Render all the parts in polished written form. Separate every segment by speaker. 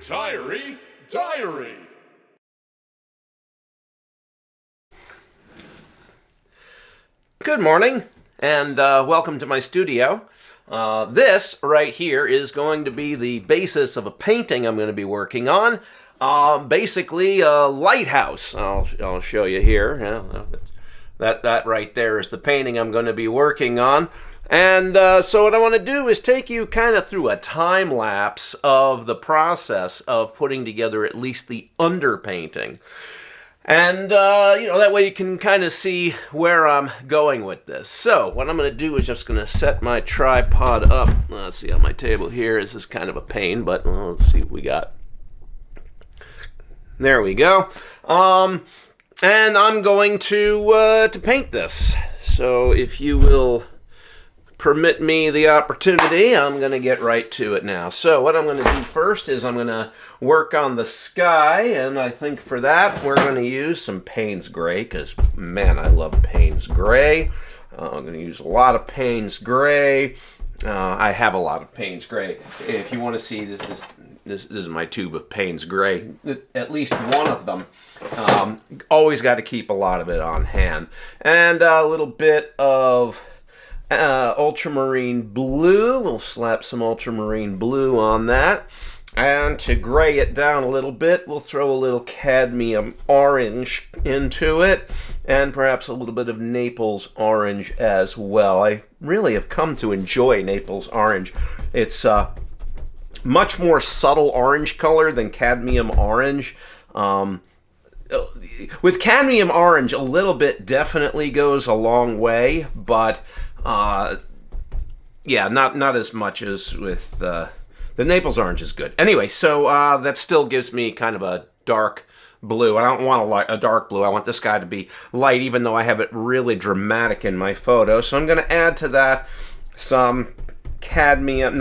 Speaker 1: Retiree Diary.
Speaker 2: Good morning, and welcome to my studio. This right here is going to be the basis of a painting I'm going to be working on. Basically, a lighthouse. I'll show you here. Yeah, that right there is the painting I'm going to be working on. And so what I want to do is take you kind of through a time lapse of the process of putting together at least the underpainting. And, that way you can kind of see where I'm going with this. So what I'm going to do is just going to set my tripod up. Let's see, on my table here. This is kind of a pain, but let's see what we got. There we go. And I'm going to paint this. So if you will permit me the opportunity, I'm going to get right to it now. So what I'm going to do first is I'm going to work on the sky, and I think for that we're going to use some Payne's Gray, because man, I love Payne's Gray. I'm going to use a lot of Payne's Gray. I have a lot of Payne's Gray. If you want to see this is my tube of Payne's Gray, at least one of them. Always got to keep a lot of it on hand. And a little bit of ultramarine blue. We'll slap some ultramarine blue on that. And to gray it down a little bit, we'll throw a little cadmium orange into it, and perhaps a little bit of Naples orange as well. I really have come to enjoy Naples orange. It's much more subtle orange color than cadmium orange. With cadmium orange, a little bit definitely goes a long way, but yeah, not as much as with the Naples orange is good. Anyway, so that still gives me kind of a dark blue. I don't want a dark blue. I want this guy to be light, even though I have it really dramatic in my photo. So I'm going to add to that some titanium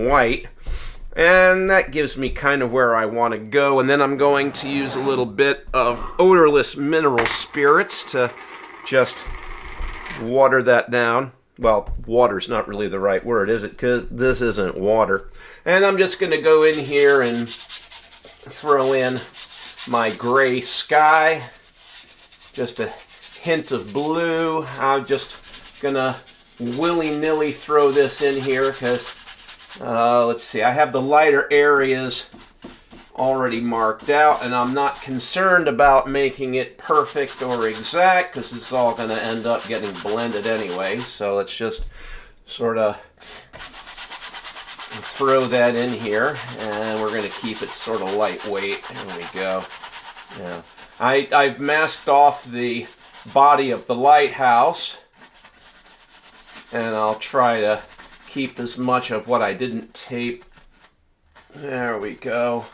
Speaker 2: white. And that gives me kind of where I want to go. And then I'm going to use a little bit of odorless mineral spirits to just water that down. Well, water's not really the right word, is it? Because this isn't water. And I'm just going to go in here and throw in my gray sky. Just a hint of blue. I'm just going to willy-nilly throw this in here because, let's see, I have the lighter areas already marked out, and I'm not concerned about making it perfect or exact because it's all going to end up getting blended anyway. So let's just sort of throw that in here, and we're going to keep it sort of lightweight. There we go. Yeah, I've masked off the body of the lighthouse, and I'll try to keep as much of what I didn't tape. There we go.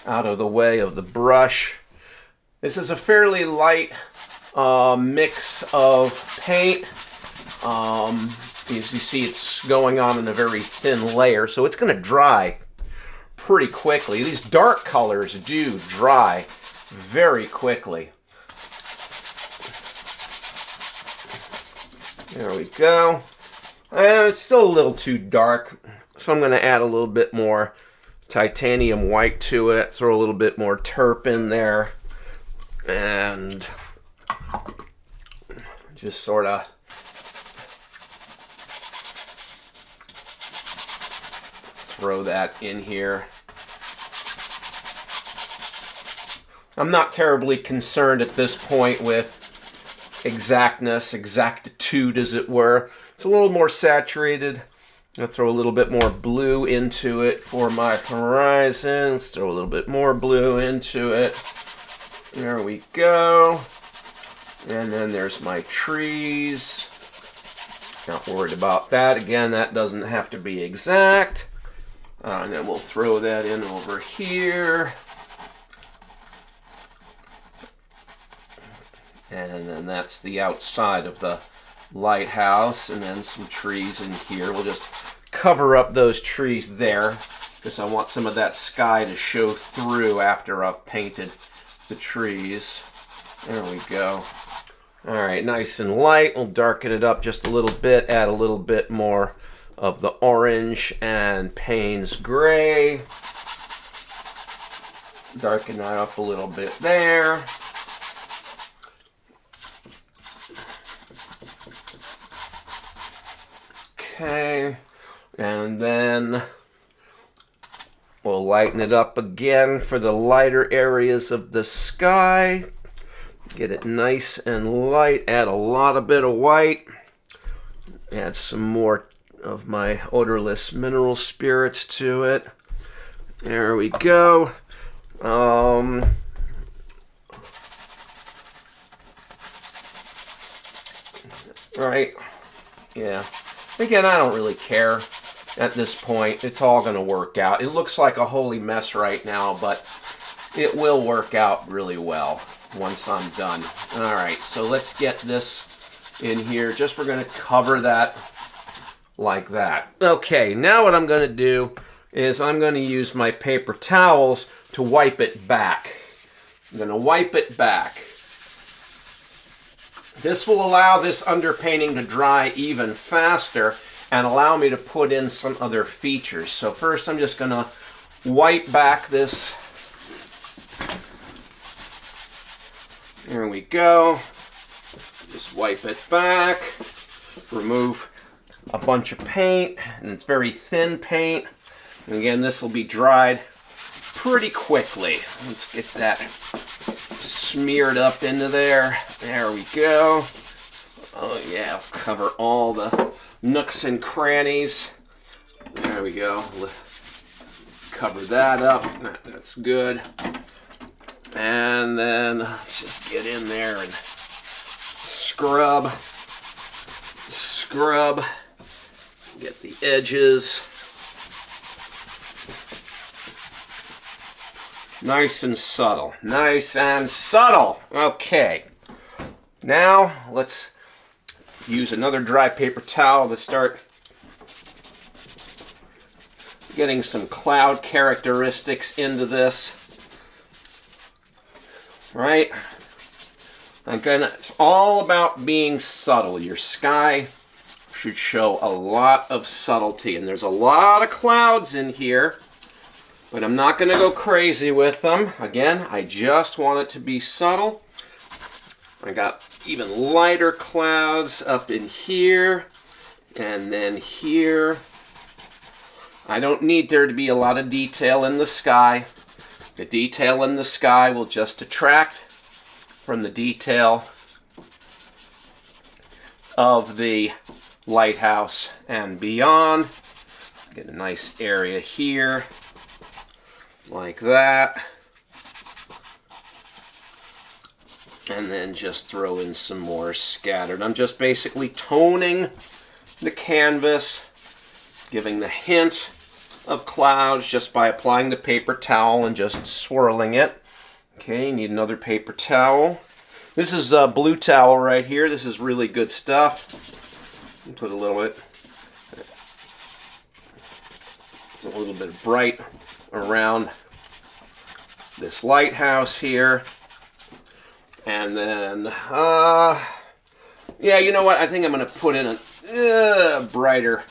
Speaker 2: Out of the way of the brush. This is a fairly light mix of paint. As you see, it's going on in a very thin layer, so it's going to dry pretty quickly. These dark colors do dry very quickly. There we go. And it's still a little too dark, so I'm going to add a little bit more titanium white to it, throw a little bit more terp in there, and just sort of throw that in here. I'm not terribly concerned at this point with exactitude as it were. It's a little more saturated. I'll throw a little bit more blue into it for my horizon. Let's throw a little bit more blue into it. There we go. And then there's my trees. Not worried about that. Again, that doesn't have to be exact. And then we'll throw that in over here. And then that's the outside of the lighthouse, and then some trees in here. We'll just cover up those trees there because I want some of that sky to show through after I've painted the trees. There we go. All right, nice and light. We'll darken it up just a little bit, add a little bit more of the orange and Payne's Gray. Darken that up a little bit there. Okay, and then we'll lighten it up again for the lighter areas of the sky. Get it nice and light, add a lot of bit of white. Add some more of my odorless mineral spirits to it. There we go. Right, yeah. Again, I don't really care at this point. It's all going to work out. It looks like a holy mess right now, but it will work out really well once I'm done. All right, so let's get this in here. Just we're going to cover that like that. Okay, now what I'm going to do is I'm going to use my paper towels to wipe it back. I'm going to wipe it back. This will allow this underpainting to dry even faster and allow me to put in some other features. So first I'm just going to wipe back this. There we go. Just wipe it back. Remove a bunch of paint, and it's very thin paint. And again, this will be dried pretty quickly. Let's get that smeared up into there. There we go. Oh yeah, I'll cover all the nooks and crannies. There we go. Cover that up. That's good. And then let's just get in there and scrub. Get the edges nice and subtle. Nice and subtle. Okay. Now let's use another dry paper towel to start getting some cloud characteristics into this. Right? Again, it's all about being subtle. Your sky should show a lot of subtlety, and there's a lot of clouds in here, but I'm not going to go crazy with them. Again, I just want it to be subtle. I got even lighter clouds up in here, and then here. I don't need there to be a lot of detail in the sky. The detail in the sky will just detract from the detail of the lighthouse and beyond. Get a nice area here, like that. And then just throw in some more scattered. I'm just basically toning the canvas, giving the hint of clouds just by applying the paper towel and just swirling it. Okay, need another paper towel. This is a blue towel right here. This is really good stuff. Put a little bit of bright around this lighthouse here. And then, yeah, you know what? I think I'm going to put in a brighter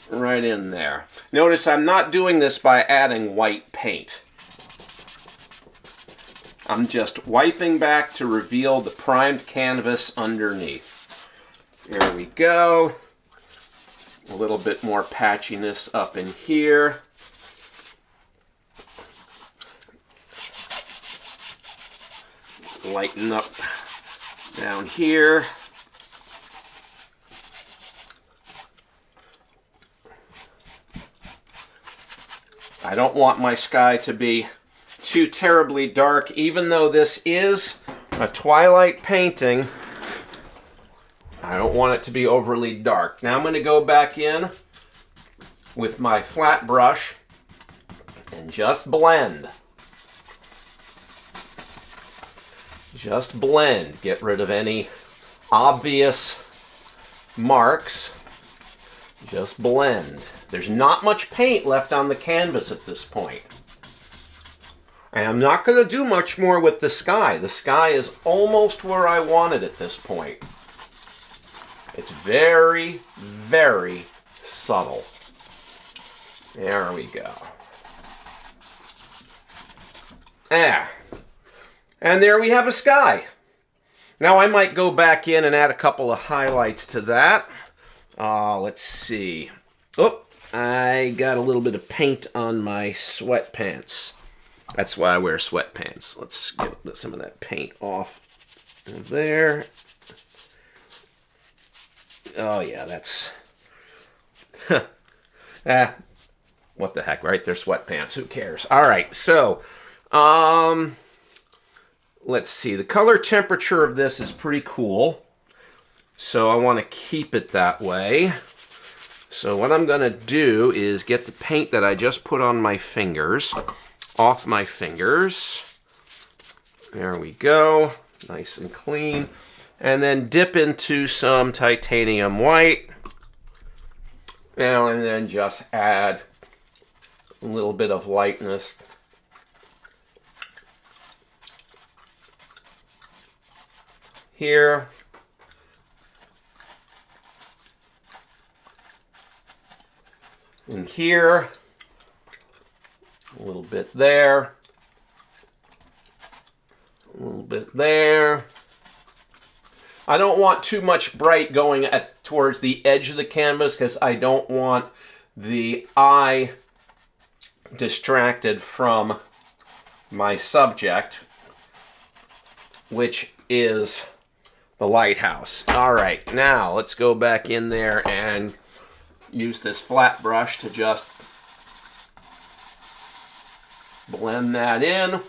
Speaker 2: right in there. Notice I'm not doing this by adding white paint. I'm just wiping back to reveal the primed canvas underneath. There we go. A little bit more patchiness up in here. Lighten up down here. I don't want my sky to be too terribly dark, even though this is a twilight painting. I don't want it to be overly dark. Now I'm going to go back in with my flat brush and just blend. Just blend. Get rid of any obvious marks. Just blend. There's not much paint left on the canvas at this point. And I'm not going to do much more with the sky. The sky is almost where I want it at this point. It's very, very subtle. There we go. And there we have a sky. Now I might go back in and add a couple of highlights to that. Let's see. Oh, I got a little bit of paint on my sweatpants. That's why I wear sweatpants. Let's get some of that paint off there. Oh yeah, that's... what the heck, right? They're sweatpants. Who cares? All right, so... let's see. The color temperature of this is pretty cool. So I want to keep it that way. So what I'm going to do is get the paint that I just put on my fingers off my fingers. There we go. Nice and clean. And then dip into some titanium white. And then just add a little bit of lightness. Here. And here. A little bit there. A little bit there. I don't want too much bright going towards the edge of the canvas because I don't want the eye distracted from my subject, which is the lighthouse. All right, now let's go back in there and use this flat brush to just blend that in.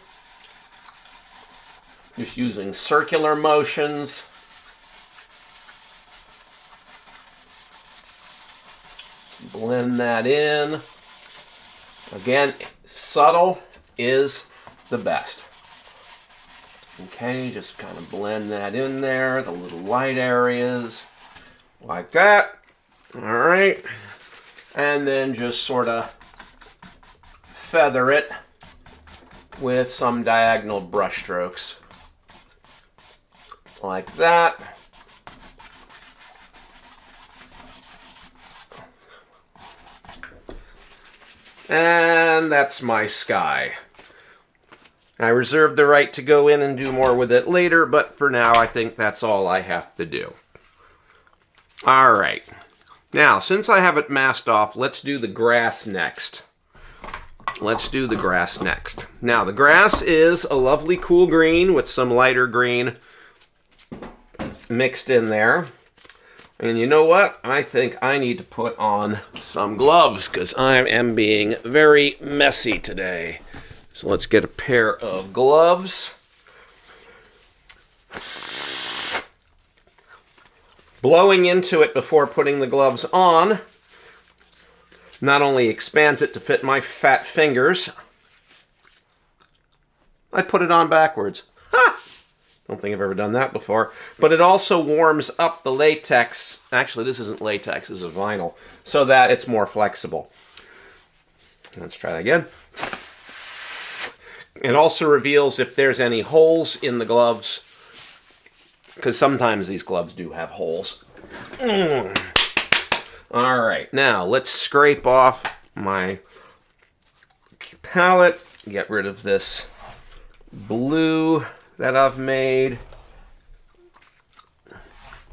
Speaker 2: Just using circular motions. Blend that in. Again, subtle is the best. Okay, just kind of blend that in there, the little light areas, like that. All right. And then just sort of feather it with some diagonal brush strokes, like that. And that's my sky. I reserve the right to go in and do more with it later, but for now I think that's all I have to do. All right. Now, since I have it masked off, let's do the grass next. Let's do the grass next. Now, the grass is a lovely cool green with some lighter green mixed in there. And you know what? I think I need to put on some gloves because I am being very messy today. So let's get a pair of gloves. Blowing into it before putting the gloves on not only expands it to fit my fat fingers, I put it on backwards. Ha! Don't think I've ever done that before. But it also warms up the latex. Actually, this isn't latex, this is vinyl, so that it's more flexible. Let's try that again. It also reveals if there's any holes in the gloves, because sometimes these gloves do have holes. All right, now let's scrape off my palette, get rid of this blue that I've made,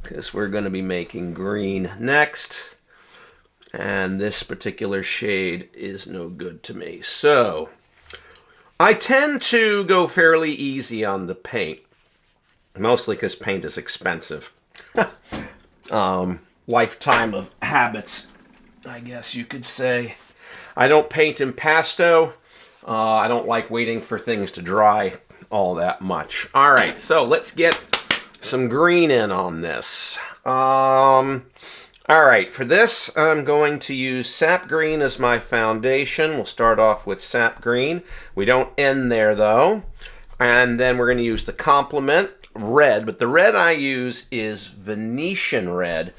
Speaker 2: because we're going to be making green next, and this particular shade is no good to me. So I tend to go fairly easy on the paint, mostly because paint is expensive. Lifetime of habits, I guess you could say. I don't paint impasto. I don't like waiting for things to dry all that much. All right, so let's get some green in on this. All right, for this, I'm going to use sap green as my foundation. We'll start off with sap green. We don't end there, though. And then we're going to use the complement red, but the red I use is Venetian red,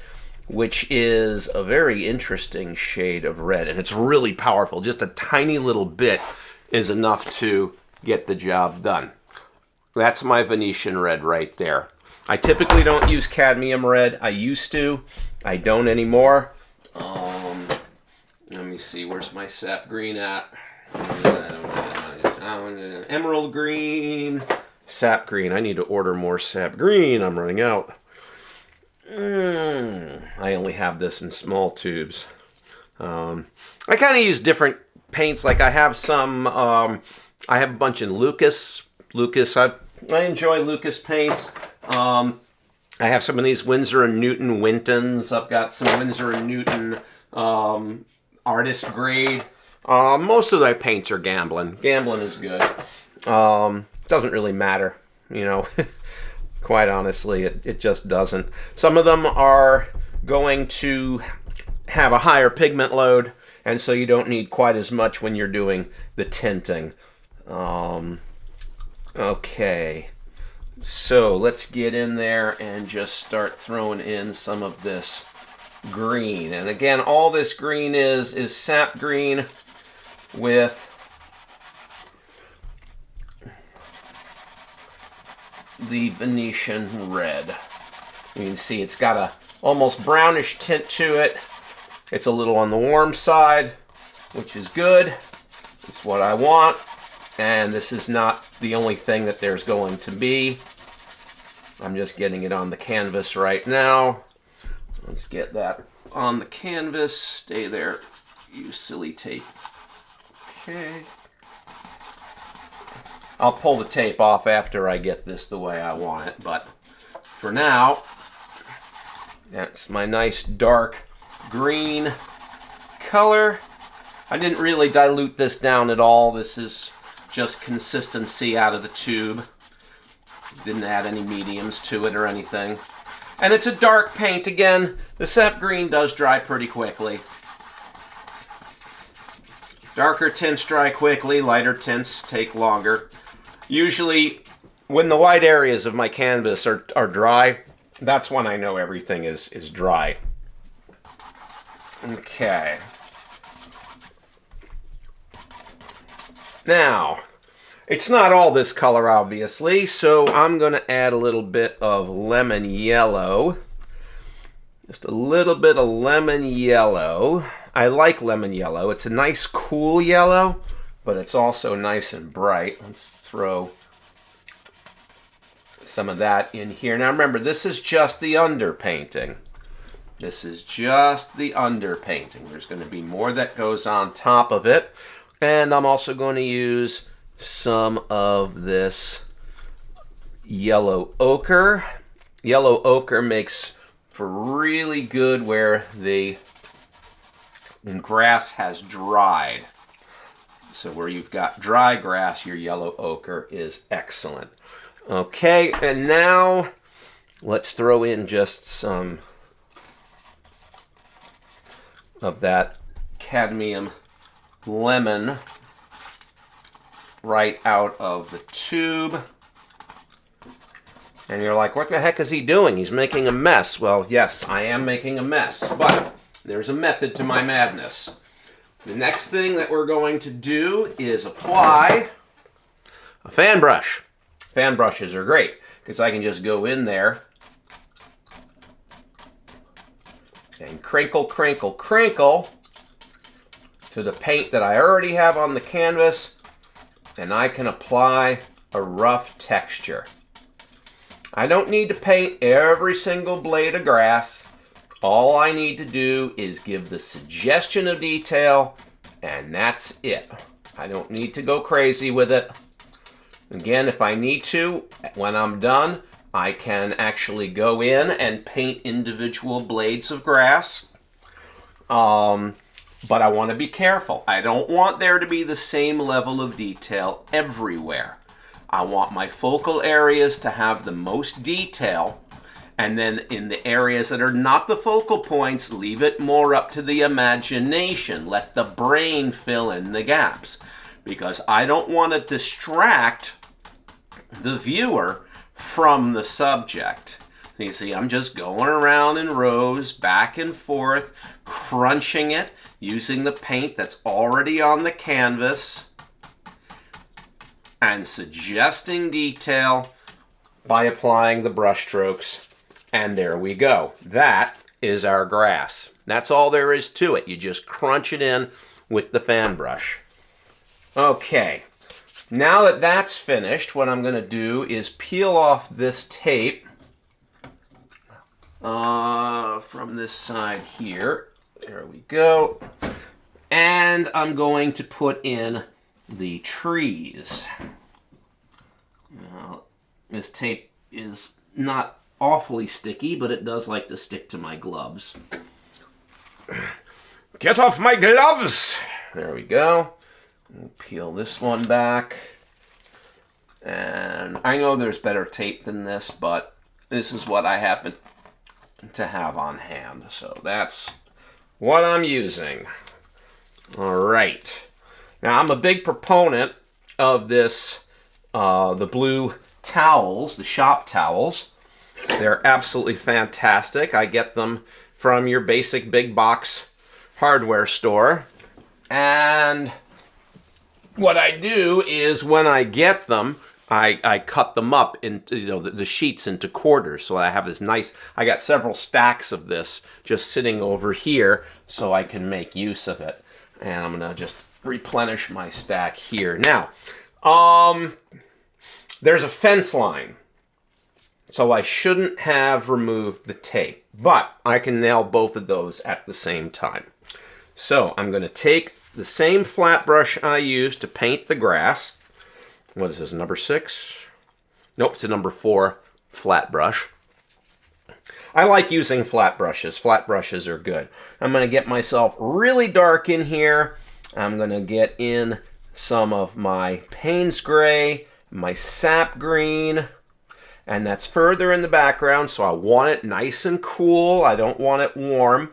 Speaker 2: which is a very interesting shade of red, and it's really powerful. Just a tiny little bit is enough to get the job done. That's my Venetian red right there. I typically don't use cadmium red. I used to. I don't anymore. Let me see. Where's my sap green at? I don't know. Emerald green, sap green. I need to order more sap green. I'm running out. I only have this in small tubes. I kind of use different paints. Like I have some, I have a bunch in Lucas. I enjoy Lucas paints. I have some of these Winsor & Newton Wintons. I've got some Winsor & Newton artist grade. Most of my paints are Gamblin. Gamblin is good. Doesn't really matter, you know. Quite honestly, it just doesn't. Some of them are going to have a higher pigment load, and so you don't need quite as much when you're doing the tinting. Okay, so let's get in there and just start throwing in some of this green. And again, all this green is sap green with the Venetian red. You can see it's got a almost brownish tint to it. It's a little on the warm side, which is good. It's what I want. And this is not the only thing that there's going to be. I'm just getting it on the canvas right now. Let's get that on the canvas. Stay there, you silly tape. Okay. I'll pull the tape off after I get this the way I want it, but for now, that's my nice dark green color. I didn't really dilute this down at all. This is just consistency out of the tube. Didn't add any mediums to it or anything. And it's a dark paint again. The sap green does dry pretty quickly. Darker tints dry quickly, lighter tints take longer. Usually, when the white areas of my canvas are dry, that's when I know everything is dry. Okay. Now, it's not all this color, obviously, so I'm going to add a little bit of lemon yellow. Just a little bit of lemon yellow. I like lemon yellow. It's a nice, cool yellow, but it's also nice and bright. Let's throw some of that in here. Now remember, this is just the underpainting. This is just the underpainting. There's going to be more that goes on top of it. And I'm also going to use some of this yellow ochre. Yellow ochre makes for really good where the grass has dried. So where you've got dry grass, your yellow ochre is excellent. Okay, and now let's throw in just some of that cadmium lemon right out of the tube. And you're like, what the heck is he doing? He's making a mess. Well, yes, I am making a mess, but there's a method to my madness. The next thing that we're going to do is apply a fan brush. Fan brushes are great because I can just go in there and crinkle, crinkle, crinkle to the paint that I already have on the canvas, and I can apply a rough texture. I don't need to paint every single blade of grass. All I need to do is give the suggestion of detail, and that's it. I don't need to go crazy with it. Again, if I need to, when I'm done, I can actually go in and paint individual blades of grass. But I want to be careful. I don't want there to be the same level of detail everywhere. I want my focal areas to have the most detail, and then in the areas that are not the focal points, leave it more up to the imagination. Let the brain fill in the gaps, because I don't want to distract the viewer from the subject. You see, I'm just going around in rows, back and forth, crunching it, using the paint that's already on the canvas, and suggesting detail by applying the brush strokes. And there we go. That is our grass. That's all there is to it. You just crunch it in with the fan brush. Okay, Now that that's finished, what I'm going to do is peel off this tape from this side here. There we go. And I'm going to put in the trees. Now, this tape is not awfully sticky, but it does like to stick to my gloves. Get off my gloves! There we go. Peel this one back. And I know there's better tape than this, but this is what I happen to have on hand. So that's what I'm using. All right. Now, I'm a big proponent of this, the blue towels, the shop towels. They're absolutely fantastic. I get them from your basic big box hardware store. And what I do is when I get them, I cut them up into the sheets into quarters. So I have this nice, I got several stacks of this just sitting over here so I can make use of it. And I'm going to just replenish my stack here. Now, there's a fence line. So I shouldn't have removed the tape, but I can nail both of those at the same time. So I'm going to take the same flat brush I used to paint the grass. What is this, number 6? Nope, it's a number 4 flat brush. I like using flat brushes. Flat brushes are good. I'm going to get myself really dark in here. I'm going to get in some of my Payne's Gray, my Sap Green, and that's further in the background, so I want it nice and cool. I don't want it warm.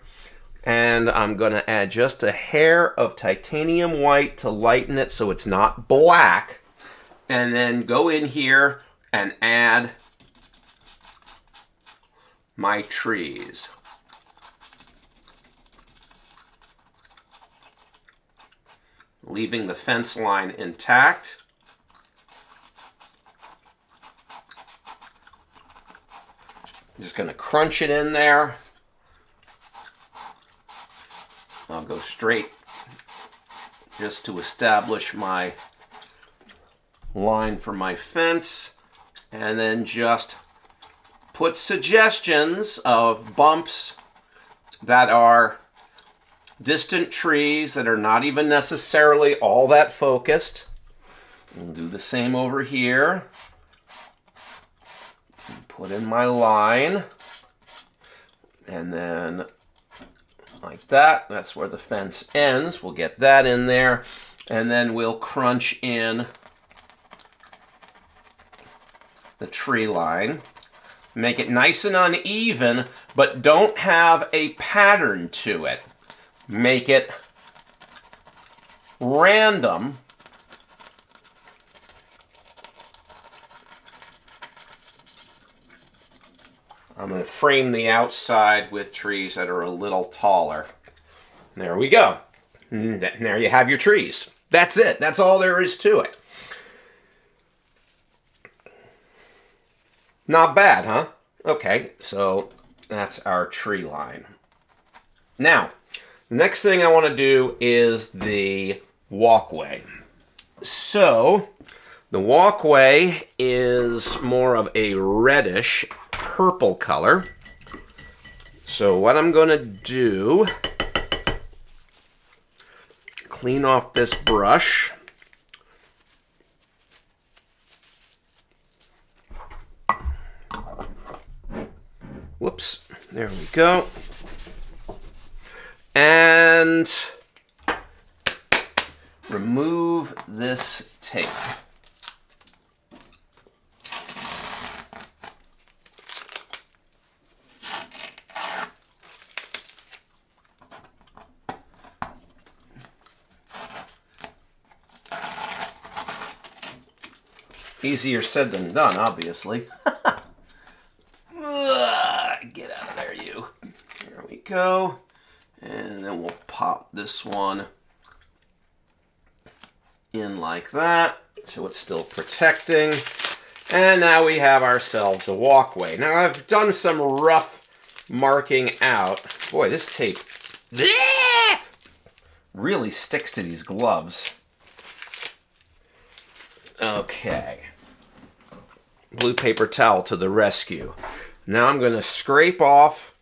Speaker 2: And I'm going to add just a hair of titanium white to lighten it so it's not black. And then go in here and add my trees. Leaving the fence line intact. I'm just going to crunch it in there. I'll go straight just to establish my line for my fence, and then just put suggestions of bumps that are distant trees that are not even necessarily all that focused. We'll do the same over here. Put in my line, and then like that. That's where the fence ends. We'll get that in there, and then we'll crunch in the tree line. Make it nice and uneven, but don't have a pattern to it. Make it random. I'm going to frame the outside with trees that are a little taller. There we go. And there you have your trees. That's it. That's all there is to it. Not bad, huh? Okay, so that's our tree line. Now, the next thing I want to do is the walkway. So, the walkway is more of a reddish purple color. So what I'm going to do, clean off this brush. Whoops, there we go. And remove this tape. Easier said than done, obviously. Get out of there, you. There we go. And then we'll pop this one in like that, so it's still protecting. And now we have ourselves a walkway. Now I've done some rough marking out. Boy, this tape really sticks to these gloves. Okay. Blue paper towel to the rescue. Now I'm going to scrape off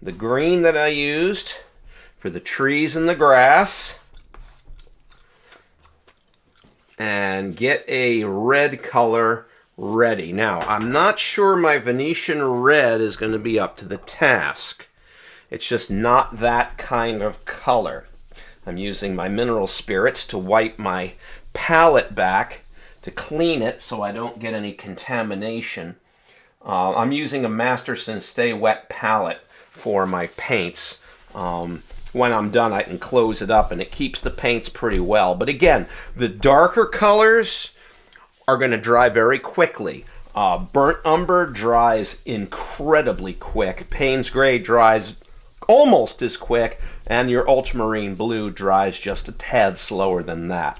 Speaker 2: the green that I used for the trees and the grass and get a red color ready. Now, I'm not sure my Venetian red is going to be up to the task. It's just not that kind of color. I'm using my mineral spirits to wipe my palette back to clean it so I don't get any contamination. I'm using a Masterson Stay Wet palette for my paints. When I'm done, I can close it up and it keeps the paints pretty well. But again, the darker colors are going to dry very quickly. Burnt umber dries incredibly quick. Payne's gray dries almost as quick, and your ultramarine blue dries just a tad slower than that.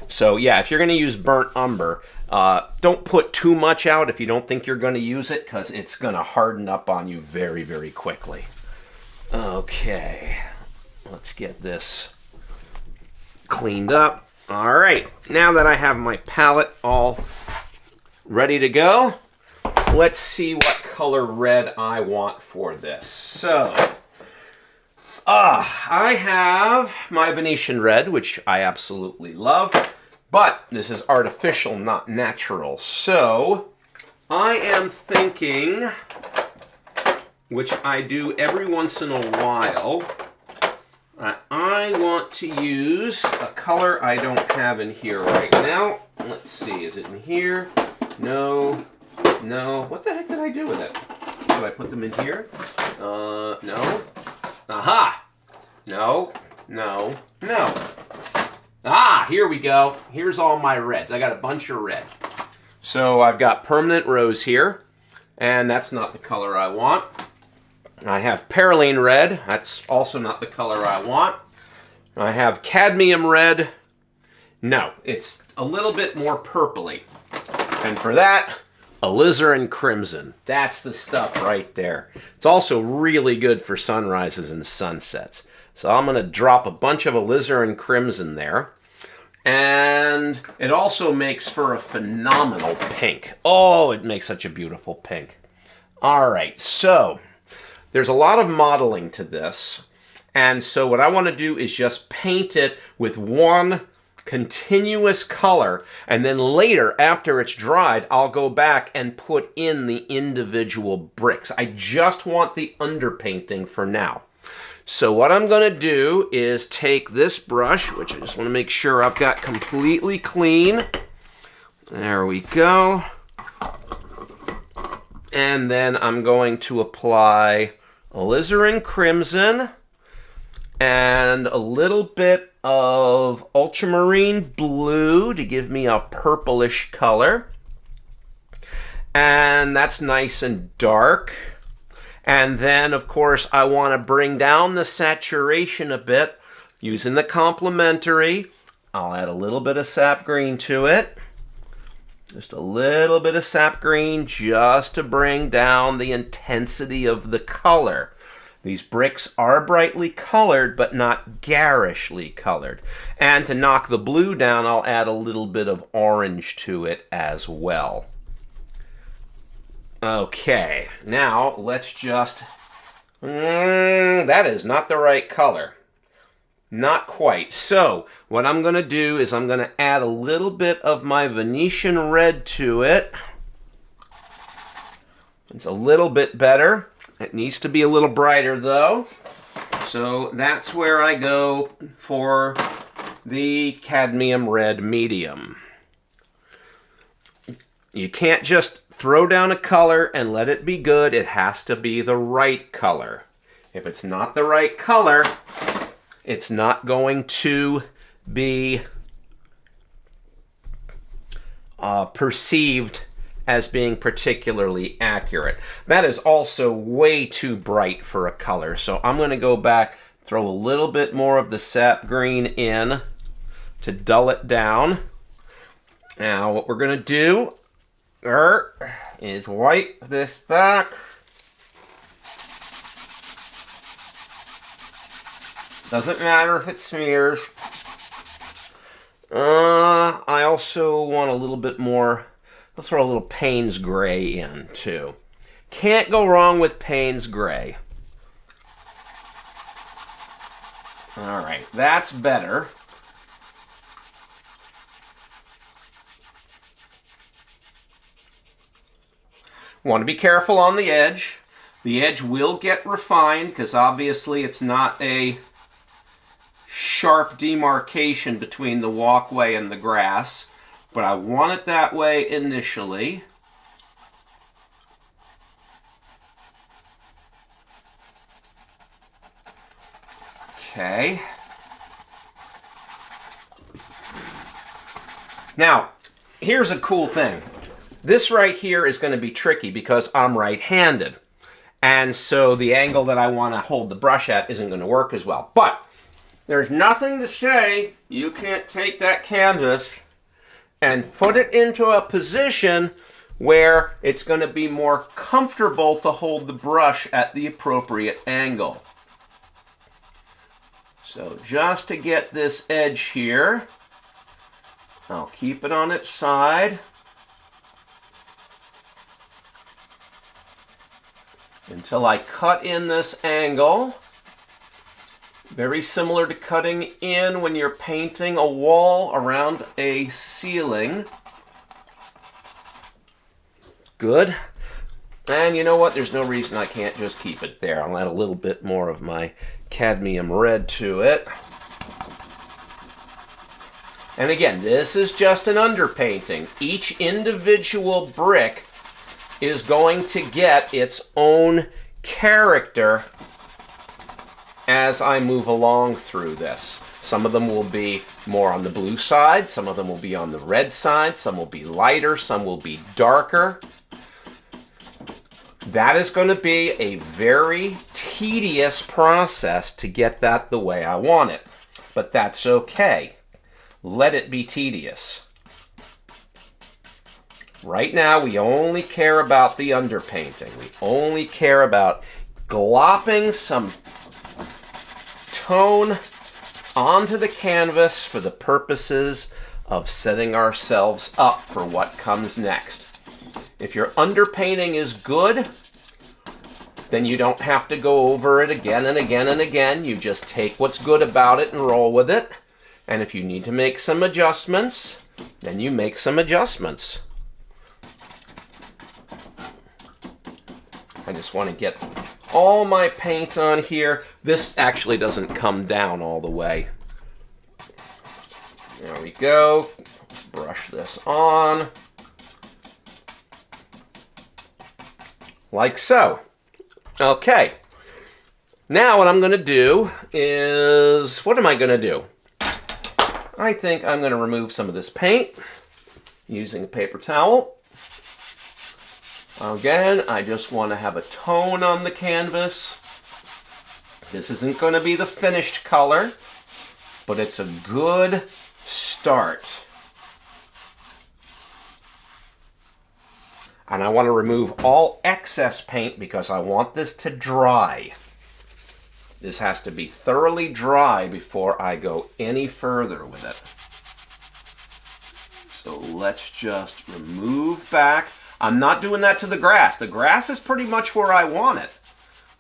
Speaker 2: So yeah, if you're going to use burnt umber, don't put too much out if you don't think you're going to use it, because it's going to harden up on you very, very quickly. Okay, let's get this cleaned up. All right, now that I have my palette all ready to go, let's see what color red I want for this. So, I have my Venetian red, which I absolutely love, but this is artificial, not natural. So, I am thinking, which I do every once in a while, I want to use a color I don't have in here right now. Let's see, is it in here? No. What the heck did I do with it? Did I put them in here? No. Aha! No. Ah, here we go. Here's all my reds. I got a bunch of red. So I've got permanent rose here, and that's not the color I want. I have perylene red. That's also not the color I want. I have cadmium red. No, it's a little bit more purpley. And for that, alizarin crimson. That's the stuff right there. It's also really good for sunrises and sunsets. So I'm going to drop a bunch of alizarin crimson there. And it also makes for a phenomenal pink. Oh, it makes such a beautiful pink. All right, so there's a lot of modeling to this. And so what I want to do is just paint it with one continuous color, and then later, after it's dried, I'll go back and put in the individual bricks. I just want the underpainting for now. So what I'm going to do is take this brush, which I just want to make sure I've got completely clean. There we go. And then I'm going to apply alizarin crimson and a little bit of ultramarine blue to give me a purplish color. And that's nice and dark. And then, of course, I want to bring down the saturation a bit using the complementary. I'll add a little bit of sap green to it. Just a little bit of sap green just to bring down the intensity of the color. These bricks are brightly colored, but not garishly colored. And to knock the blue down, I'll add a little bit of orange to it as well. Okay, now let's just... that is not the right color. Not quite. So, what I'm going to do is I'm going to add a little bit of my Venetian red to it. It's a little bit better. It needs to be a little brighter though. So that's where I go for the cadmium red medium. You can't just throw down a color and let it be good. It has to be the right color. If it's not the right color, it's not going to be perceived as being particularly accurate. That is also way too bright for a color. So I'm going to go back, throw a little bit more of the sap green in to dull it down. Now what we're going to do is wipe this back. Doesn't matter if it smears. also want a little bit more, I'll throw a little Payne's Gray in too. Can't go wrong with Payne's Gray. All right, that's better. Want to be careful on the edge. The edge will get refined because obviously it's not a sharp demarcation between the walkway and the grass, but I want it that way initially. Okay. Now, here's a cool thing. This right here is going to be tricky because I'm right-handed. And so the angle that I want to hold the brush at isn't going to work as well. But there's nothing to say you can't take that canvas and put it into a position where it's going to be more comfortable to hold the brush at the appropriate angle. So just to get this edge here, I'll keep it on its side. Until I cut in this angle. Very similar to cutting in when you're painting a wall around a ceiling. Good. And you know what? There's no reason I can't just keep it there. I'll add a little bit more of my cadmium red to it. And again, this is just an underpainting. Each individual brick is going to get its own character as I move along through this. Some of them will be more on the blue side, some of them will be on the red side, some will be lighter, some will be darker. That is going to be a very tedious process to get that the way I want it. But that's okay. Let it be tedious. Right now, we only care about the underpainting. We only care about glopping some tone onto the canvas for the purposes of setting ourselves up for what comes next. If your underpainting is good, then you don't have to go over it again and again and again. You just take what's good about it and roll with it. And if you need to make some adjustments, then you make some adjustments. I just want to get all my paint on here. This actually doesn't come down all the way. There we go. Let's brush this on. Like so. Okay. Now what I'm going to do is, what am I going to do? I think I'm going to remove some of this paint using a paper towel. Again, I just want to have a tone on the canvas. This isn't going to be the finished color, but it's a good start. And I want to remove all excess paint because I want this to dry. This has to be thoroughly dry before I go any further with it. So let's just remove back. I'm not doing that to the grass. The grass is pretty much where I want it.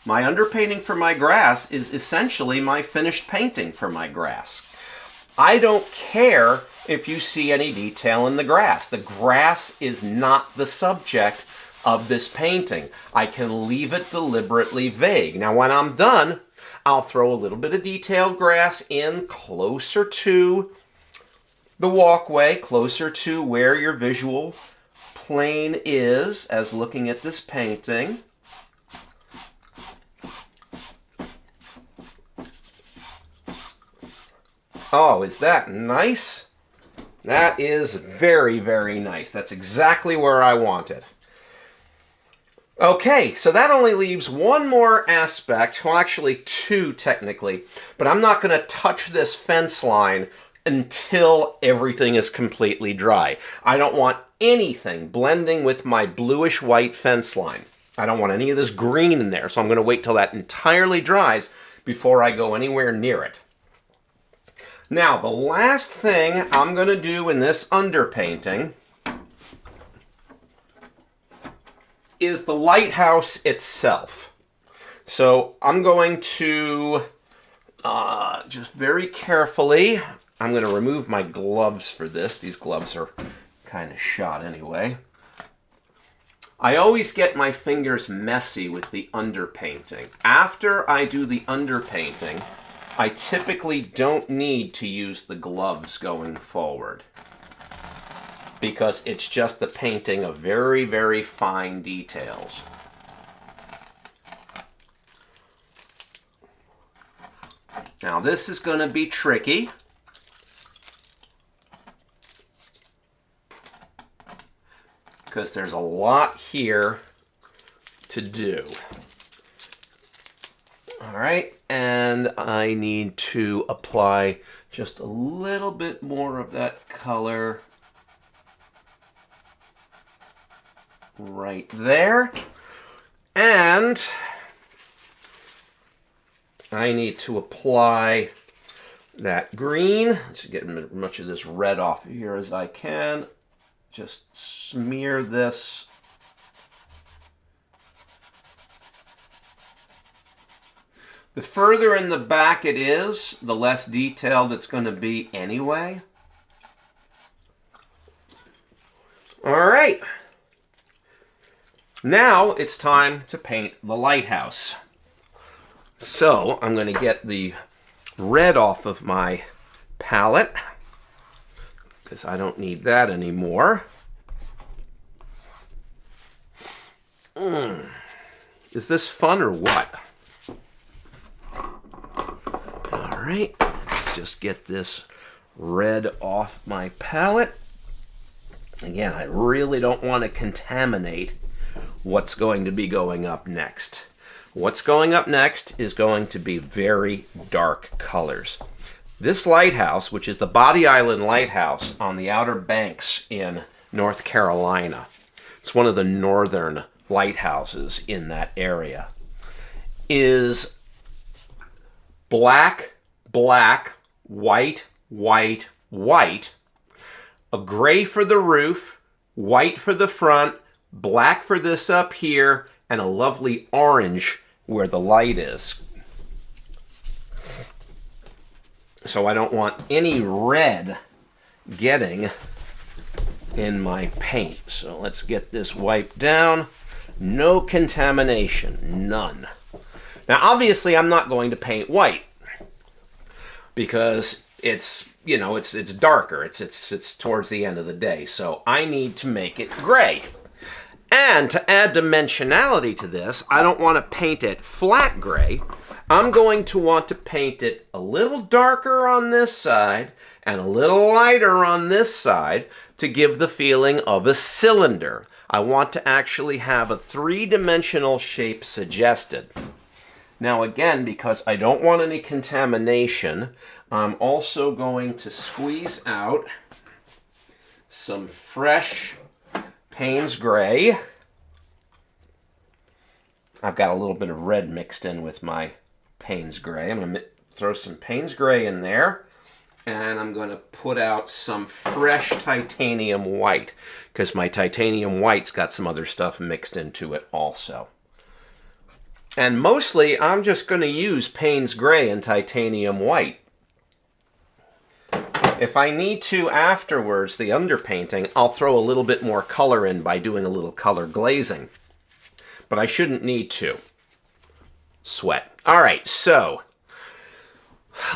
Speaker 2: My underpainting for my grass is essentially my finished painting for my grass. I don't care if you see any detail in the grass. The grass is not the subject of this painting. I can leave it deliberately vague. Now when I'm done, I'll throw a little bit of detailed grass in closer to the walkway, closer to where your visual plane is as looking at this painting. Oh, is that nice? That is very, very nice. That's exactly where I want it. Okay, so that only leaves one more aspect, well actually two technically, but I'm not going to touch this fence line until everything is completely dry. I don't want anything blending with my bluish white fence line. I don't want any of this green in there, so I'm going to wait till that entirely dries before I go anywhere near it. Now, the last thing I'm going to do in this underpainting is the lighthouse itself. So I'm going to just very carefully, I'm going to remove my gloves for this. These gloves are kind of shot anyway. I always get my fingers messy with the underpainting. After I do the underpainting, I typically don't need to use the gloves going forward because it's just the painting of very, very fine details. Now this is going to be tricky. Because there's a lot here to do. All right, and I need to apply just a little bit more of that color right there. And I need to apply that green. Let's get as much of this red off of here as I can. Just smear this. The further in the back it is, the less detailed it's going to be anyway. All right. Now it's time to paint the lighthouse. So I'm going to get the red off of my palette because I don't need that anymore. Is this fun or what? All right, let's just get this red off my palette. Again, I really don't want to contaminate what's going to be going up next. What's going up next is going to be very dark colors. This lighthouse, which is the Bodie Island Lighthouse on the Outer Banks in North Carolina, it's one of the northern lighthouses in that area, is black, black, white, white, white, a gray for the roof, white for the front, black for this up here, and a lovely orange where the light is. So I don't want any red getting in my paint. So let's get this wiped down. No contamination, none. Now obviously I'm not going to paint white because it's, you know, it's darker. It's towards the end of the day. So I need to make it gray. And to add dimensionality to this, I don't want to paint it flat gray. I'm going to want to paint it a little darker on this side and a little lighter on this side to give the feeling of a cylinder. I want to actually have a three-dimensional shape suggested. Now again, because I don't want any contamination, I'm also going to squeeze out some fresh Payne's Gray. I've got a little bit of red mixed in with my Payne's Gray. I'm going to throw some Payne's Gray in there, and I'm going to put out some fresh titanium white, because my titanium white's got some other stuff mixed into it also. And mostly, I'm just going to use Payne's Gray and titanium white. If I need to afterwards, the underpainting, I'll throw a little bit more color in by doing a little color glazing. But I shouldn't need to. Sweat. All right, so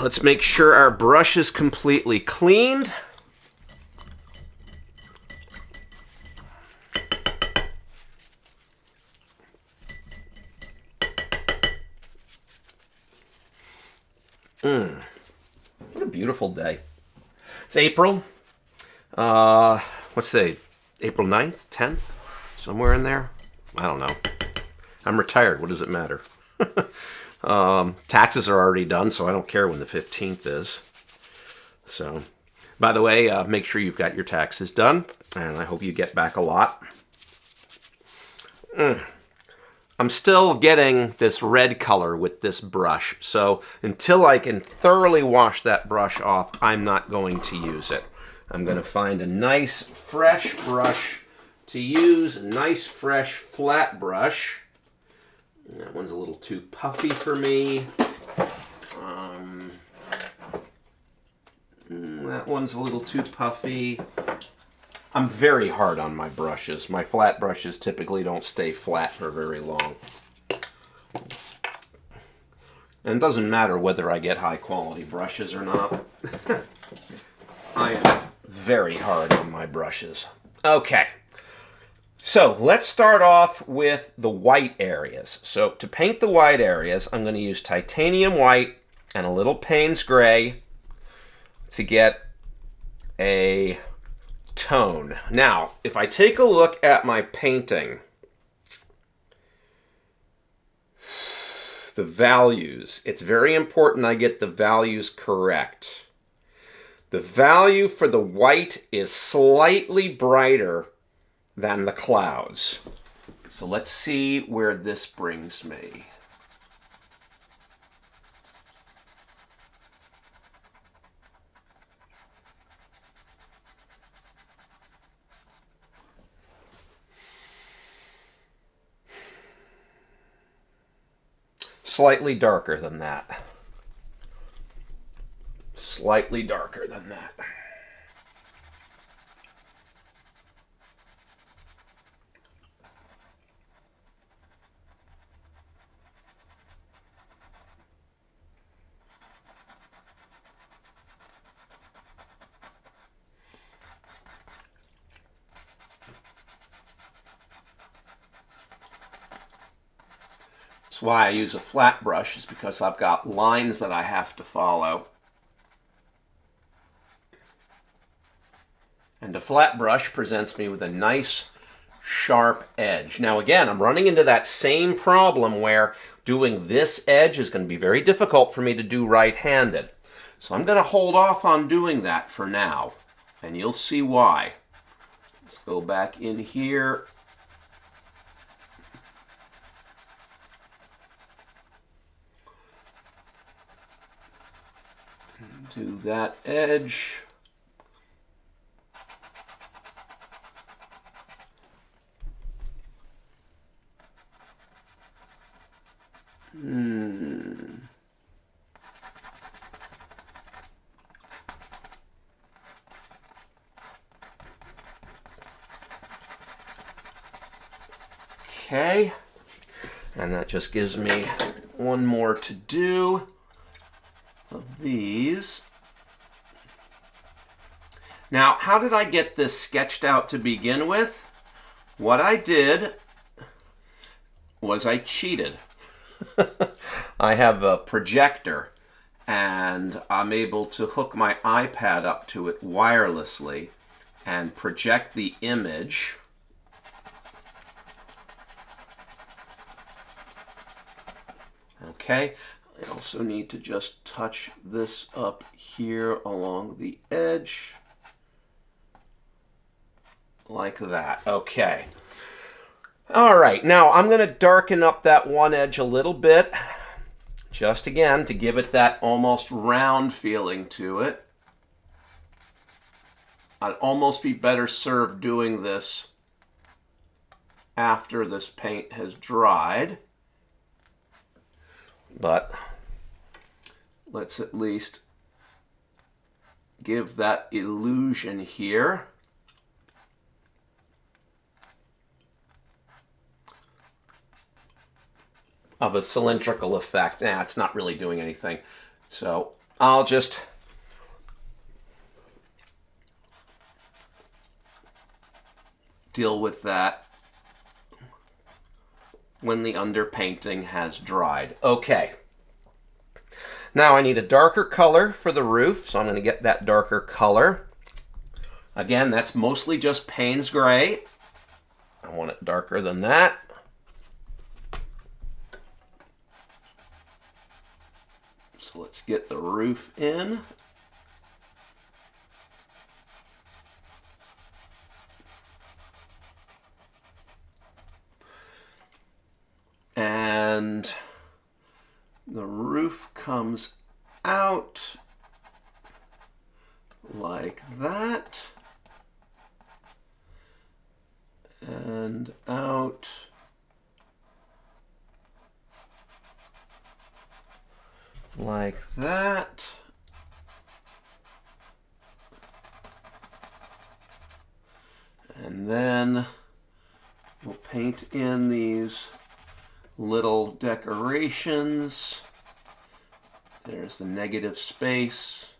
Speaker 2: let's make sure our brush is completely cleaned. What a beautiful day. It's April. What's today? April 9th, 10th? Somewhere in there? I don't know. I'm retired. What does it matter? Taxes are already done, so I don't care when the 15th is. So, by the way, make sure you've got your taxes done, and I hope you get back a lot. I'm still getting this red color with this brush. So until I can thoroughly wash that brush off, I'm not going to use it. I'm going to find a nice fresh brush to use, a nice fresh flat brush. That one's a little too puffy for me. That one's a little too puffy. I'm very hard on my brushes. My flat brushes typically don't stay flat for very long. And it doesn't matter whether I get high quality brushes or not. I am very hard on my brushes. Okay. So let's start off with the white areas. So to paint the white areas, I'm going to use titanium white and a little Payne's gray to get a tone. Now, if I take a look at my painting, the values, it's very important I get the values correct. The value for the white is slightly brighter than the clouds. So let's see where this brings me. Slightly darker than that. Slightly darker than that. That's why I use a flat brush, is because I've got lines that I have to follow. And a flat brush presents me with a nice sharp edge. Now again, I'm running into that same problem where doing this edge is going to be very difficult for me to do right-handed. So I'm going to hold off on doing that for now, and you'll see why. Let's go back in here. Do that edge. Okay, and that just gives me one more to do of these. Now, how did I get this sketched out to begin with? What I did was I cheated. I have a projector, and I'm able to hook my iPad up to it wirelessly and project the image. Okay, I also need to just touch this up here along the edge. Like that. Okay. All right, now I'm going to darken up that one edge a little bit, just again to give it that almost round feeling to it. I'd almost be better served doing this after this paint has dried. But let's at least give that illusion here. Of a cylindrical effect. Nah, it's not really doing anything. So I'll just deal with that when the underpainting has dried. Okay. Now I need a darker color for the roof, so I'm going to get that darker color. Again, that's mostly just Payne's gray. I want it darker than that. So let's get the roof in. and the roof comes out like that, and out like that. And then we'll paint in these little decorations. There's the negative space.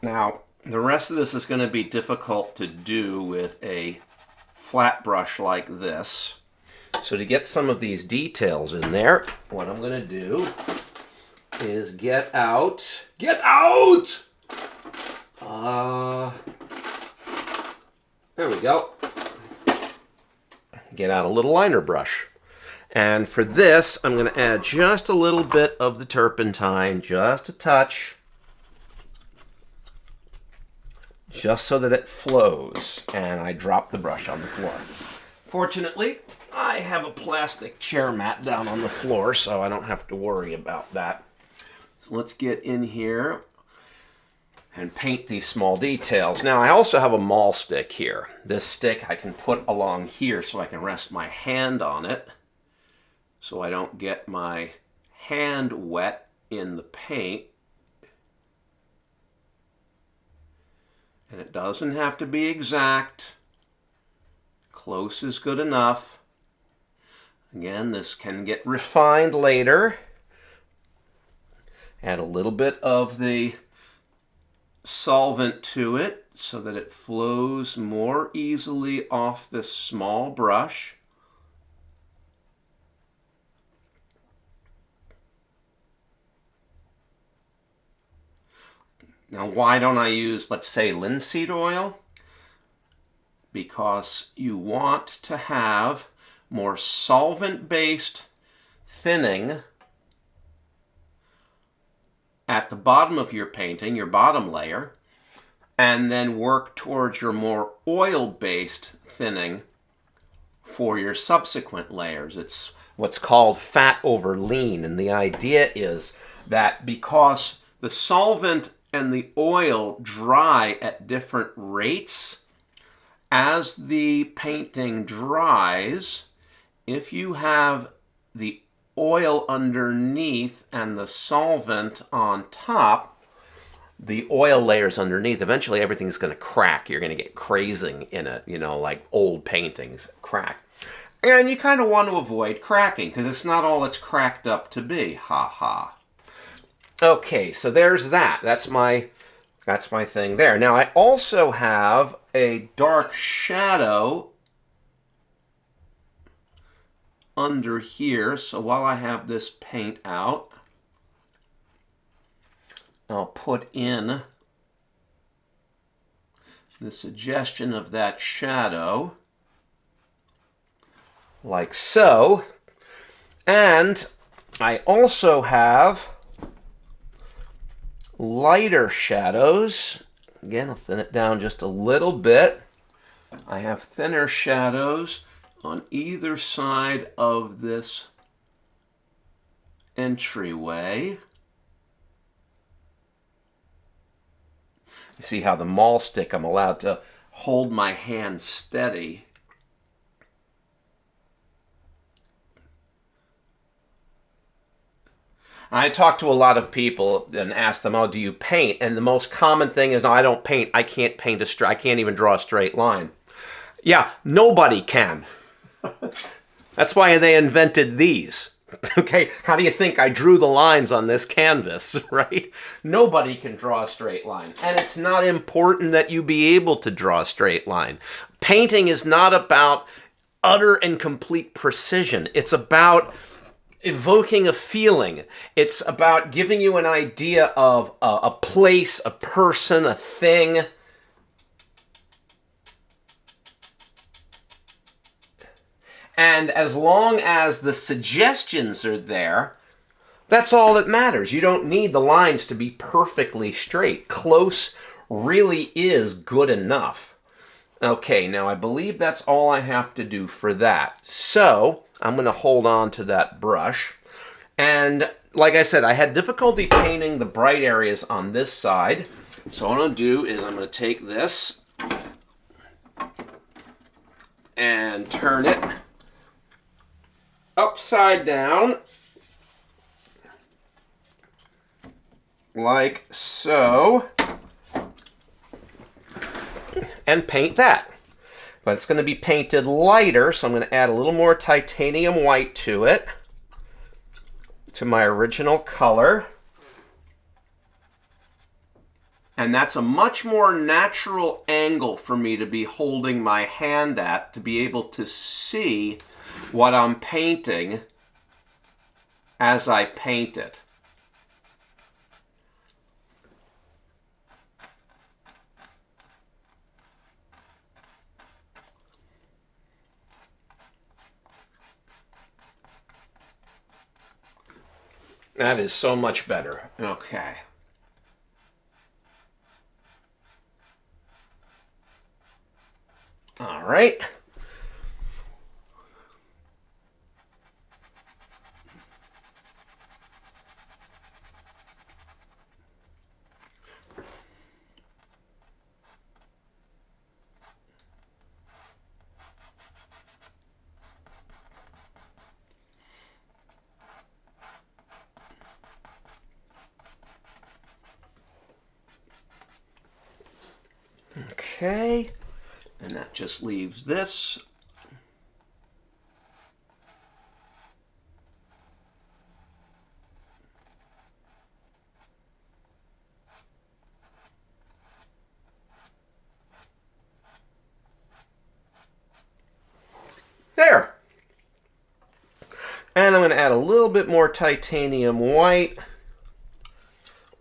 Speaker 2: Now, the rest of this is going to be difficult to do with a flat brush like this. So to get some of these details in there, what I'm going to do is get out, there we go. Get out a little liner brush. And for this, I'm going to add just a little bit of the turpentine, just a touch, just so that it flows. And I drop the brush on the floor. Fortunately, I have a plastic chair mat down on the floor, so I don't have to worry about that. So let's get in here and paint these small details. Now, I also have a maul stick here. This stick I can put along here so I can rest my hand on it, so I don't get my hand wet in the paint. And it doesn't have to be exact. Close is good enough. Again, this can get refined later. Add a little bit of the solvent to it so that it flows more easily off this small brush. Now, why don't I use, let's say, linseed oil? Because you want to have more solvent-based thinning at the bottom of your painting, your bottom layer, and then work towards your more oil-based thinning for your subsequent layers. It's what's called fat over lean, and the idea is that because the solvent and the oil dry at different rates, as the painting dries, if you have the oil underneath and the solvent on top, the oil layers underneath, eventually everything's going to crack. You're going to get crazing in it, you know, like old paintings crack. And you kind of want to avoid cracking because it's not all it's cracked up to be. Ha ha. Okay, so there's that. That's my thing there. Now I also have a dark shadow under here. So while I have this paint out, I'll put in the suggestion of that shadow, like so. And I also have lighter shadows. Again, I'll thin it down just a little bit. I have thinner shadows on either side of this entryway. You see how the maul stick, I'm allowed to hold my hand steady. I talk to a lot of people and ask them, oh, do you paint? And the most common thing is, no, I don't paint. I can't paint I can't even draw a straight line. Yeah, nobody can. That's why they invented these. Okay, how do you think I drew the lines on this canvas, right? Nobody can draw a straight line. And it's not important that you be able to draw a straight line. Painting is not about utter and complete precision. It's about evoking a feeling. It's about giving you an idea of a place, a person, a thing. And as long as the suggestions are there, that's all that matters. You don't need the lines to be perfectly straight. Close really is good enough. Okay, now I believe that's all I have to do for that. So I'm going to hold on to that brush. And like I said, I had difficulty painting the bright areas on this side. So what I'm going to do is I'm going to take this and turn it upside down, like so, and paint that. But it's going to be painted lighter, so I'm going to add a little more titanium white to it, to my original color. And that's a much more natural angle for me to be holding my hand at, to be able to see what I'm painting as I paint it. That is so much better. Okay. All right. Okay. And that just leaves this. There. And I'm going to add a little bit more titanium white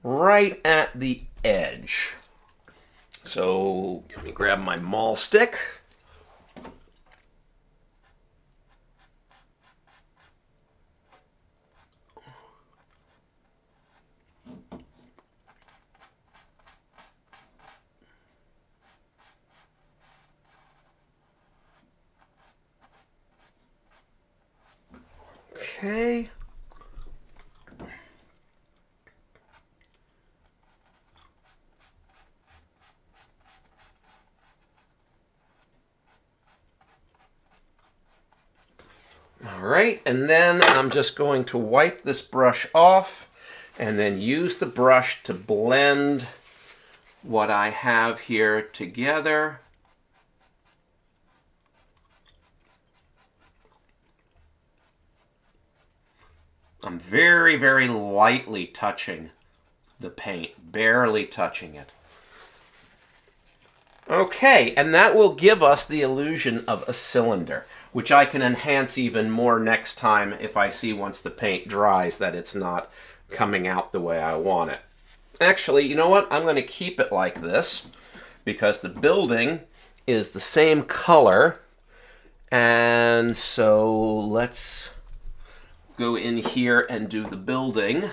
Speaker 2: right at the edge. So let me grab my maul stick. Okay. All right, and then I'm just going to wipe this brush off and then use the brush to blend what I have here together. I'm very, very lightly touching the paint, barely touching it. Okay, and that will give us the illusion of a cylinder, which I can enhance even more next time if I see once the paint dries that it's not coming out the way I want it. Actually, you know what? I'm going to keep it like this because the building is the same color. And so let's go in here and do the building.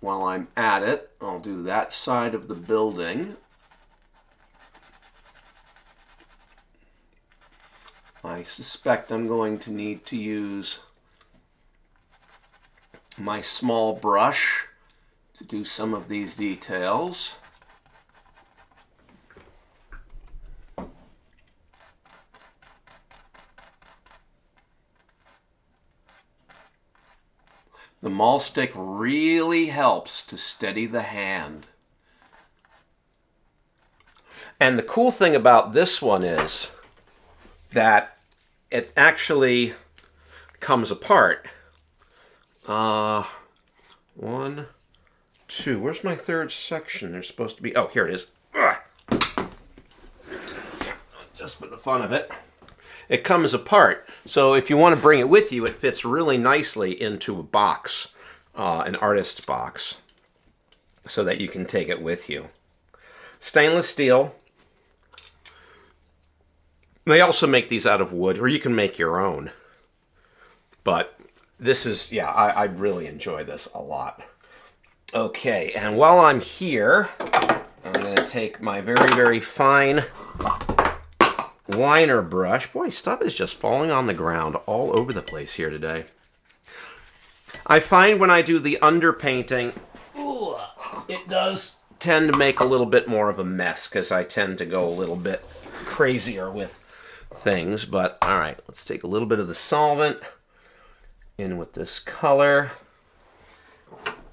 Speaker 2: While I'm at it, I'll do that side of the building. I suspect I'm going to need to use my small brush to do some of these details. The maul stick really helps to steady the hand. And the cool thing about this one is that it actually comes apart. 1, 2. Where's my third section? There's supposed to be... Oh, here it is. Just for the fun of it. It comes apart. So if you want to bring it with you, it fits really nicely into a box, an artist's box, so that you can take it with you. Stainless steel. They also make these out of wood, or you can make your own. But this is, yeah, I really enjoy this a lot. Okay, and while I'm here, I'm going to take my very, very fine liner brush. Boy, stuff is just falling on the ground all over the place here today. I find when I do the underpainting, it does tend to make a little bit more of a mess because I tend to go a little bit crazier with things. But all right, let's take a little bit of the solvent in with this color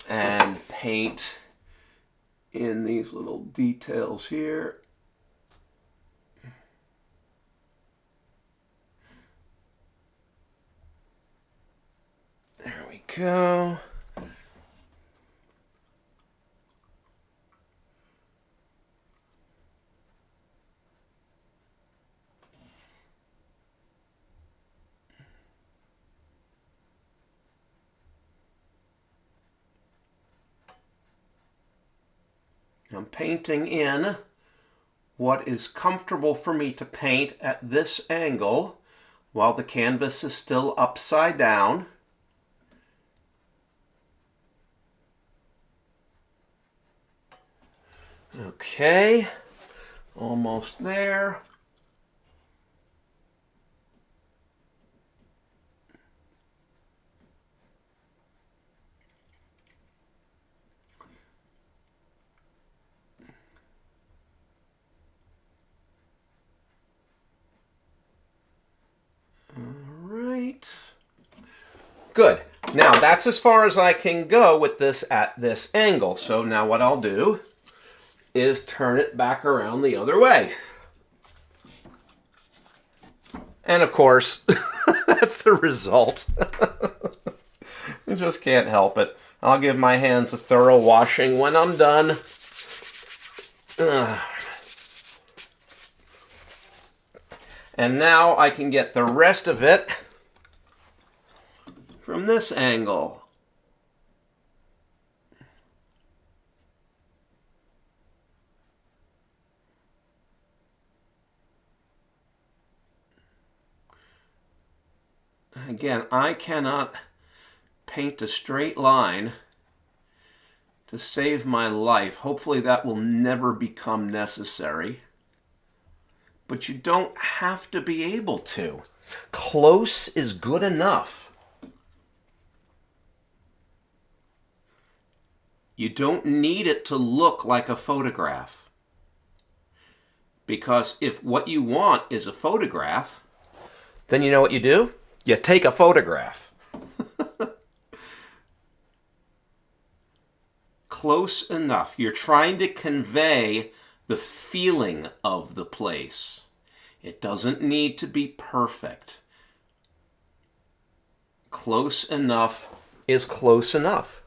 Speaker 2: and paint in these little details here. There we go. I'm painting in what is comfortable for me to paint at this angle while the canvas is still upside down. Okay, almost there. Good. Now that's as far as I can go with this at this angle. So now what I'll do is turn it back around the other way. And of course, that's the result. You just can't help it. I'll give my hands a thorough washing when I'm done. And now I can get the rest of it from this angle. Again, I cannot paint a straight line to save my life. Hopefully that will never become necessary. But you don't have to be able to. Close is good enough. You don't need it to look like a photograph. Because if what you want is a photograph, then you know what you do? You take a photograph. Close enough. You're trying to convey the feeling of the place. It doesn't need to be perfect. Close enough is close enough.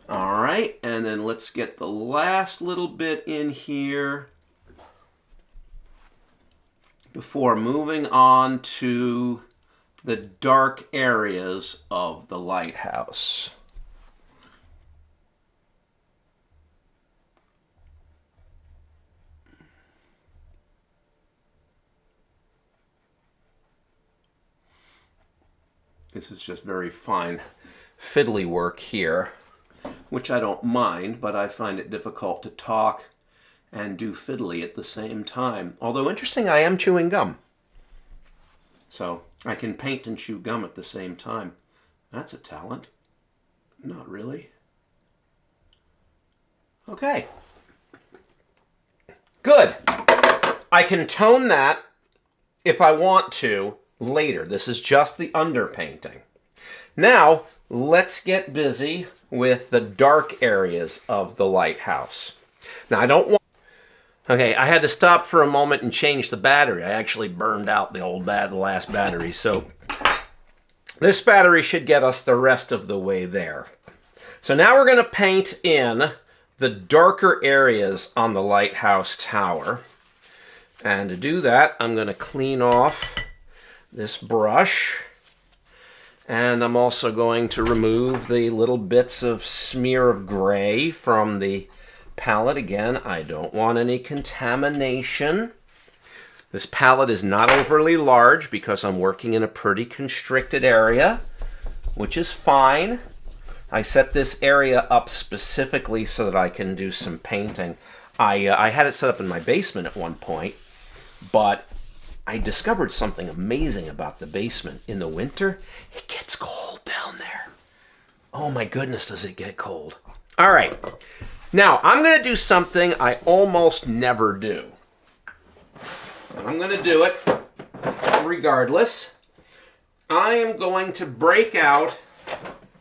Speaker 2: All right, and then let's get the last little bit in here before moving on to the dark areas of the lighthouse. This is just very fine fiddly work here, which I don't mind, but I find it difficult to talk and do fiddly at the same time. Although interesting, I am chewing gum. So I can paint and chew gum at the same time. That's a talent. Not really. Okay. Good. I can tone that if I want to later. This is just the underpainting. Now, let's get busy with the dark areas of the lighthouse. Now, I don't want... Okay, I had to stop for a moment and change the battery. I actually burned out the last battery, so this battery should get us the rest of the way there. So now we're going to paint in the darker areas on the lighthouse tower. And to do that, I'm going to clean off this brush. And I'm also going to remove the little bits of smear of gray from the palette. Again, I don't want any contamination. This palette is not overly large because I'm working in a pretty constricted area, which is fine. I set this area up specifically so that I can do some painting. I had it set up in my basement at one point, but I discovered something amazing about the basement. In the winter, it gets cold down there. Oh my goodness, does it get cold. All right, now I'm going to do something I almost never do. And I'm going to do it regardless. I am going to break out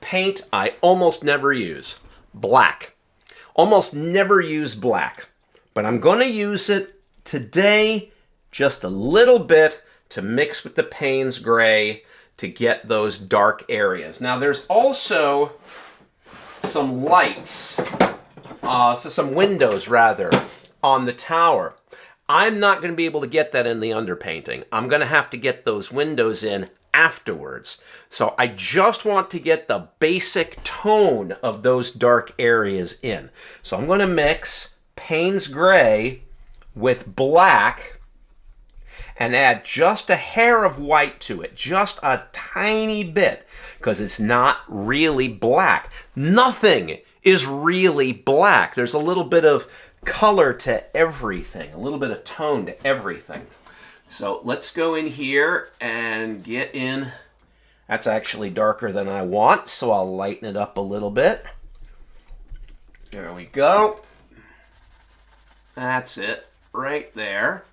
Speaker 2: paint I almost never use. Black. Almost never use black. But I'm going to use it today just a little bit to mix with the Payne's gray to get those dark areas. Now there's also some lights, some windows rather, on the tower. I'm not going to be able to get that in the underpainting. I'm going to have to get those windows in afterwards. So I just want to get the basic tone of those dark areas in. So I'm going to mix Payne's gray with black and add just a hair of white to it, just a tiny bit, because it's not really black. Nothing is really black. There's a little bit of color to everything, a little bit of tone to everything. So let's go in here and get in. That's actually darker than I want, so I'll lighten it up a little bit. There we go. That's it, right there.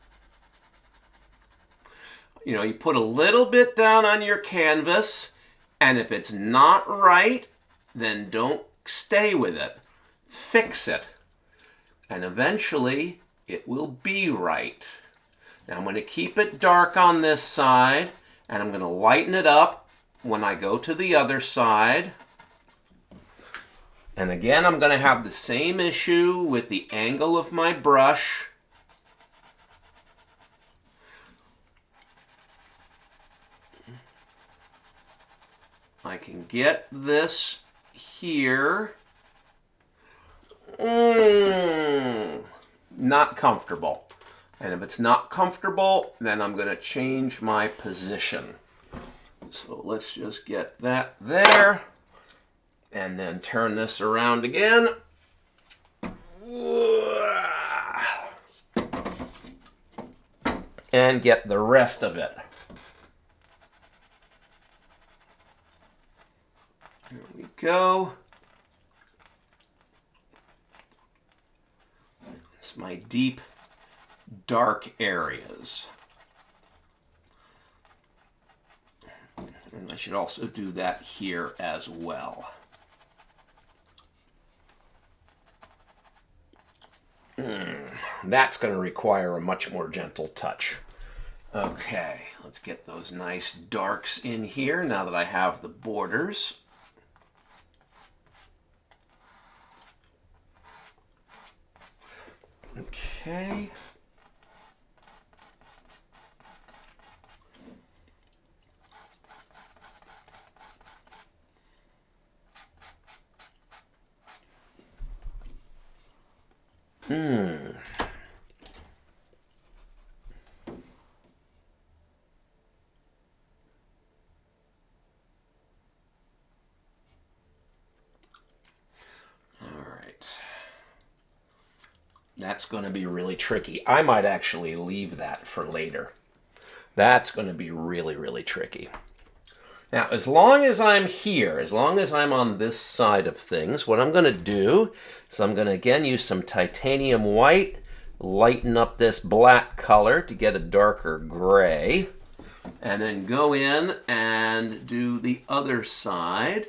Speaker 2: You know, you put a little bit down on your canvas, and if it's not right, then don't stay with it. Fix it. And eventually, it will be right. Now I'm going to keep it dark on this side, and I'm going to lighten it up when I go to the other side. And again, I'm going to have the same issue with the angle of my brush. I can get this here. Not comfortable. And if it's not comfortable, then I'm going to change my position. So let's just get that there. And then turn this around again. And get the rest of it. There we go. It's my deep, dark areas. And I should also do that here as well. That's going to require a much more gentle touch. Okay, let's get those nice darks in here now that I have the borders. Okay. That's going to be really tricky. I might actually leave that for later. That's going to be really, really tricky. Now, as long as I'm here, as long as I'm on this side of things, what I'm going to do is I'm going to again use some titanium white, lighten up this black color to get a darker gray, and then go in and do the other side.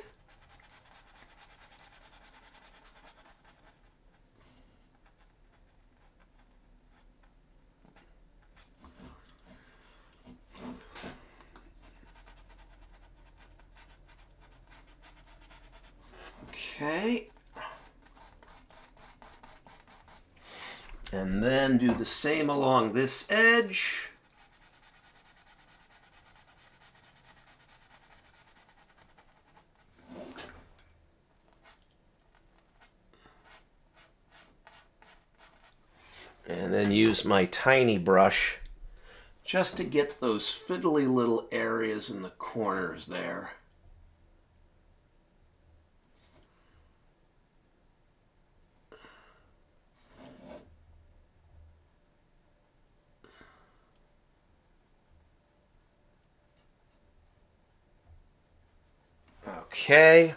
Speaker 2: Okay. And then do the same along this edge. And then use my tiny brush just to get those fiddly little areas in the corners there. Okay.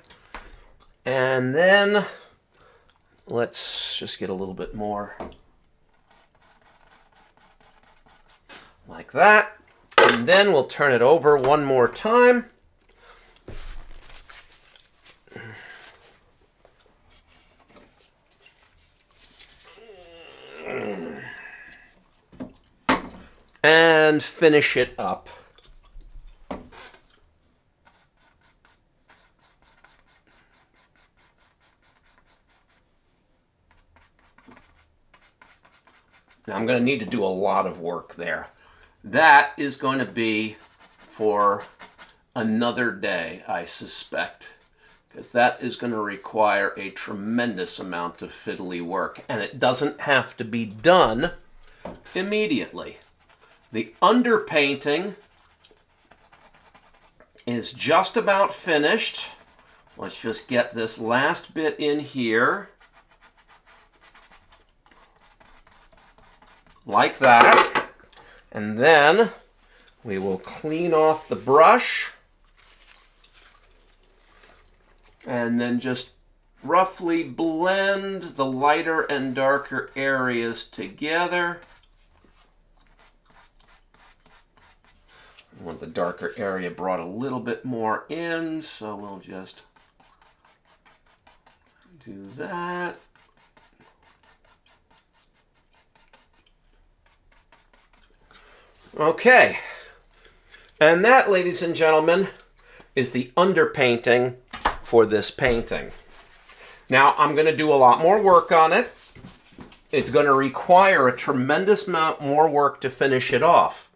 Speaker 2: And then let's just get a little bit more like that. And then we'll turn it over one more time. And finish it up. Now I'm going to need to do a lot of work there. That is going to be for another day, I suspect, because that is going to require a tremendous amount of fiddly work, and it doesn't have to be done immediately. The underpainting is just about finished. Let's just get this last bit in here. Like that. And then we will clean off the brush. And then just roughly blend the lighter and darker areas together. I want the darker area brought a little bit more in, so we'll just do that. Okay, and that, ladies and gentlemen, is the underpainting for this painting. Now, I'm going to do a lot more work on it. It's going to require a tremendous amount more work to finish it off.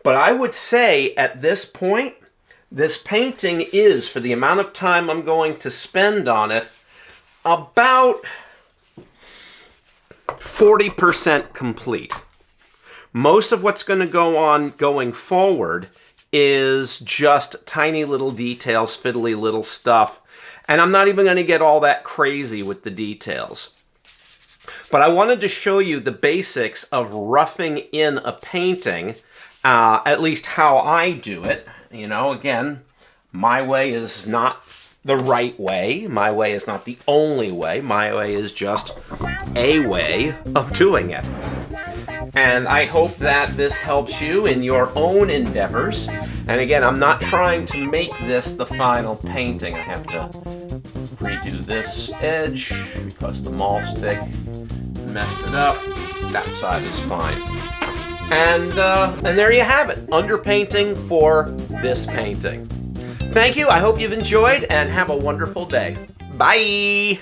Speaker 2: But I would say at this point, this painting is, for the amount of time I'm going to spend on it, about 40% complete. Most of what's going to go on going forward is just tiny little details, fiddly little stuff. And I'm not even going to get all that crazy with the details. But I wanted to show you the basics of roughing in a painting, at least how I do it. You know, again, my way is not the right way. My way is not the only way. My way is just a way of doing it. And I hope that this helps you in your own endeavors. And again, I'm not trying to make this the final painting. I have to redo this edge because the maul stick messed it up. That side is fine. And there you have it, underpainting for this painting. Thank you. I hope you've enjoyed and have a wonderful day. Bye.